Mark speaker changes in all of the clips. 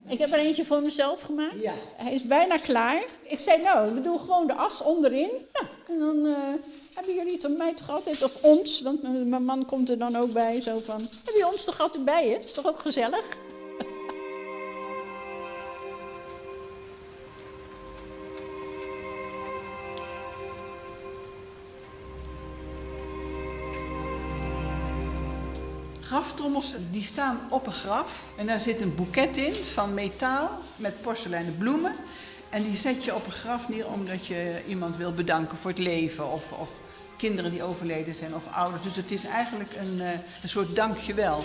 Speaker 1: Ik heb er eentje voor mezelf gemaakt.
Speaker 2: Ja.
Speaker 1: Hij is bijna klaar. Ik zei, nou, we doen gewoon de as onderin. Nou, en dan hebben jullie het om mij toch altijd, of ons, want mijn man komt er dan ook bij. Zo van, heb je ons toch altijd bij je? Is toch ook gezellig?
Speaker 2: Graftrommels die staan op een graf en daar zit een boeket in van metaal met porseleinen bloemen. En die zet je op een graf neer omdat je iemand wil bedanken voor het leven of kinderen die overleden zijn of ouders. Dus het is eigenlijk een soort dankjewel.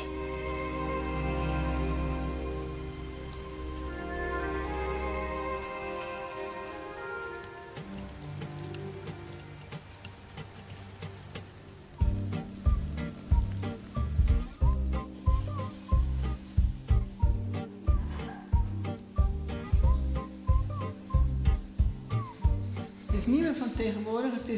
Speaker 2: Het is niet meer van tegenwoordig. Het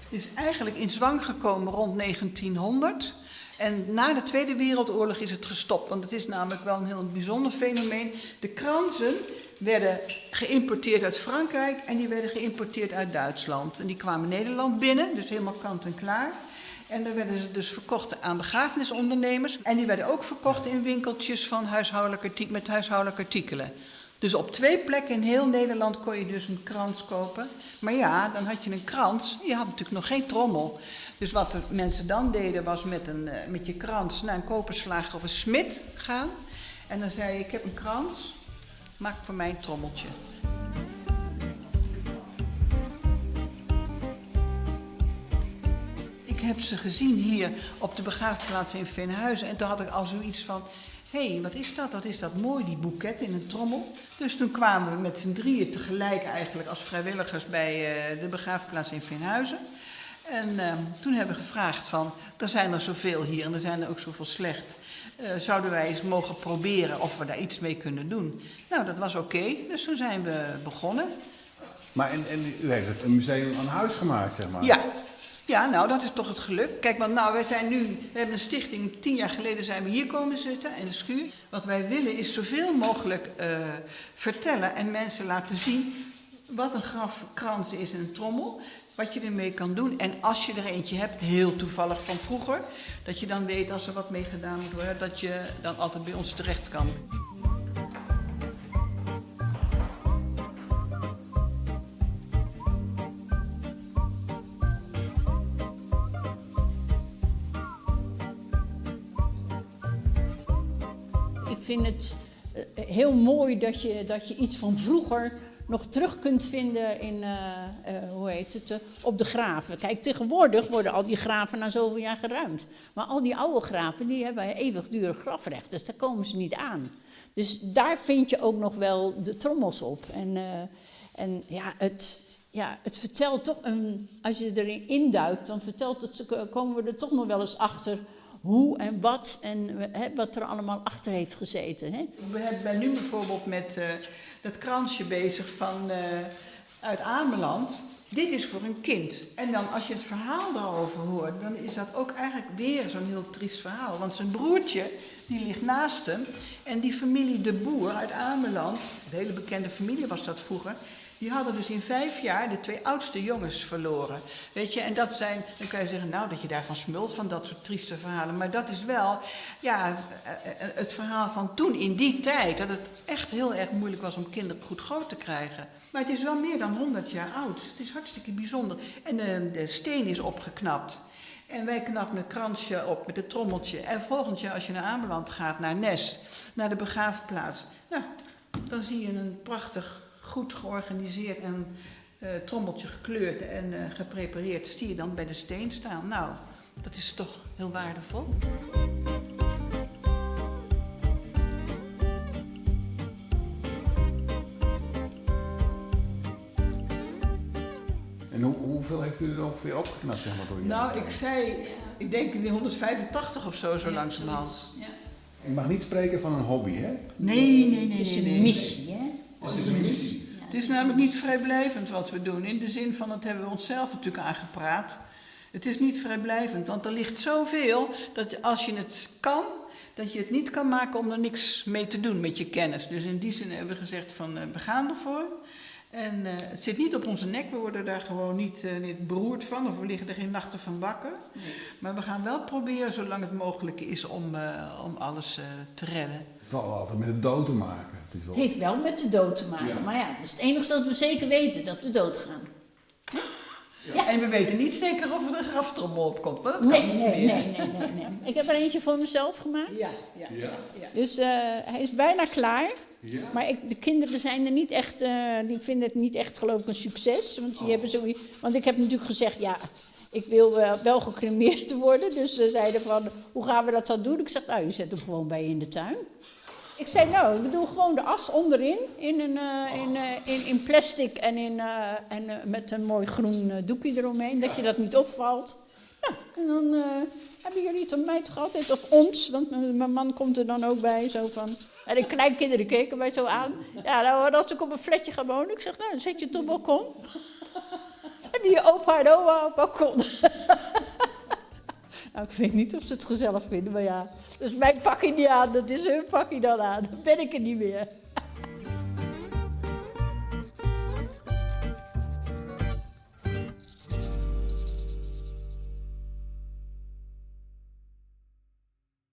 Speaker 2: is eigenlijk in zwang gekomen rond 1900. En na de Tweede Wereldoorlog is het gestopt. Want het is namelijk wel een heel bijzonder fenomeen. De kransen werden geïmporteerd uit Frankrijk en die werden geïmporteerd uit Duitsland. En die kwamen Nederland binnen, dus helemaal kant en klaar. En daar werden ze dus verkocht aan begrafenisondernemers. En die werden ook verkocht in winkeltjes van met huishoudelijke artikelen. Dus op 2 plekken in heel Nederland kon je dus een krans kopen. Maar ja, dan had je een krans. Je had natuurlijk nog geen trommel. Dus wat de mensen dan deden was met je krans naar een koperslager of een smid gaan. En dan zei je, ik heb een krans, maak voor mij een trommeltje. Ik heb ze gezien hier op de begraafplaats in Veenhuizen. En toen had ik al zoiets van, hé, wat is dat? Wat is dat mooi, die boeket in een trommel. Dus toen kwamen we met z'n drieën tegelijk eigenlijk als vrijwilligers bij de begraafplaats in Veenhuizen. En toen hebben we gevraagd van, er zijn er zoveel hier en er zijn er ook zoveel slecht. Zouden wij eens mogen proberen of we daar iets mee kunnen doen? Nou, dat was oké. Dus toen zijn we begonnen.
Speaker 3: Maar en u heeft het een museum aan huis gemaakt, zeg maar?
Speaker 2: Ja. Ja, nou, dat is toch het geluk. Kijk, want nou, we hebben een stichting, 10 jaar geleden zijn we hier komen zitten in de schuur. Wat wij willen is zoveel mogelijk vertellen en mensen laten zien wat een grafkrans is en een trommel. Wat je ermee kan doen. En als je er eentje hebt, heel toevallig van vroeger, dat je dan weet als er wat mee gedaan moet worden, dat je dan altijd bij ons terecht kan.
Speaker 1: Ik vind het heel mooi dat je iets van vroeger nog terug kunt vinden in, op de graven. Kijk, tegenwoordig worden al die graven na zoveel jaar geruimd. Maar al die oude graven, die hebben eeuwigdurend grafrecht, dus daar komen ze niet aan. Dus daar vind je ook nog wel de trommels op. En het vertelt toch, als je erin induikt, dan komen we er toch nog wel eens achter hoe en wat en wat er allemaal achter heeft gezeten. Hè?
Speaker 2: We zijn nu bijvoorbeeld met dat kransje bezig uit Ameland. Dit is voor een kind. En dan als je het verhaal daarover hoort, dan is dat ook eigenlijk weer zo'n heel triest verhaal. Want zijn broertje, die ligt naast hem. En die familie De Boer uit Ameland, een hele bekende familie was dat vroeger, die hadden dus in 5 jaar de 2 oudste jongens verloren. Weet je, en dat zijn, dan kan je zeggen, nou, dat je daarvan smult, van dat soort trieste verhalen. Maar dat is wel, ja, het verhaal van toen, in die tijd, dat het echt heel erg moeilijk was om kinderen goed groot te krijgen. Maar het is wel meer dan 100 jaar oud. Het is hartstikke bijzonder. En de steen is opgeknapt. En wij knappen het kransje op met het trommeltje. En volgend jaar als je naar Ameland gaat, naar Nes, naar de begraafplaats, nou, dan zie je een prachtig, goed georganiseerd en trommeltje gekleurd en geprepareerd. Zie je dan bij de steen staan. Nou, dat is toch heel waardevol.
Speaker 3: En hoeveel heeft u er ongeveer opgeknapt, zeg maar, door
Speaker 2: Nou, ik denk in de 185 of zo langzamerhand.
Speaker 1: Ja.
Speaker 3: Ik mag niet spreken van een hobby, hè?
Speaker 2: Nee.
Speaker 1: Het is een missie, hè?
Speaker 3: Het is een missie.
Speaker 2: Het is namelijk niet vrijblijvend wat we doen. In de zin van, dat hebben we onszelf natuurlijk aangepraat. Het is niet vrijblijvend, want er ligt zoveel dat als je het kan, dat je het niet kan maken om er niks mee te doen met je kennis. Dus in die zin hebben we gezegd van we gaan ervoor. En het zit niet op onze nek, we worden daar gewoon niet beroerd van of we liggen er geen nachten van wakker. Nee. Maar we gaan wel proberen, zolang het mogelijk is, om alles te redden.
Speaker 3: Het zal altijd met de dood te maken.
Speaker 1: Het heeft wel met de dood te maken,
Speaker 3: Ja.
Speaker 1: maar ja, dat is het enige dat we zeker weten, dat we doodgaan.
Speaker 2: Ja. En we weten niet zeker of er een graftrommel op komt, maar dat kan
Speaker 1: Nee.
Speaker 2: niet meer.
Speaker 1: Ik heb er eentje voor mezelf gemaakt.
Speaker 2: Ja.
Speaker 1: Dus hij is bijna klaar.
Speaker 3: Ja.
Speaker 1: Maar de kinderen zijn er niet echt, die vinden het niet echt geloof ik een succes. Want die hebben zoiets. Want ik heb natuurlijk gezegd, ja, ik wil wel gecremeerd worden. Dus ze zeiden van, hoe gaan we dat zo doen? Ik zeg, nou, je zet hem gewoon bij je in de tuin. Ik zei, nou, we doen gewoon de as onderin in plastic en met een mooi groen doekje eromheen, dat je dat niet opvalt. Nou, en dan hebben jullie het aan mij toch altijd, of ons, want mijn man komt er dan ook bij, zo van. En de kleinkinderen keken mij zo aan. Ja, nou, als ik op een flatje ga wonen, ik zeg, nou, dan zet je het op het balkon. Heb je je opa en oma op het balkon. Nou, ik weet niet of ze het gezellig vinden, maar ja. Dus mijn pakje niet aan, dat is hun pakje dan aan. Dan ben ik er niet meer.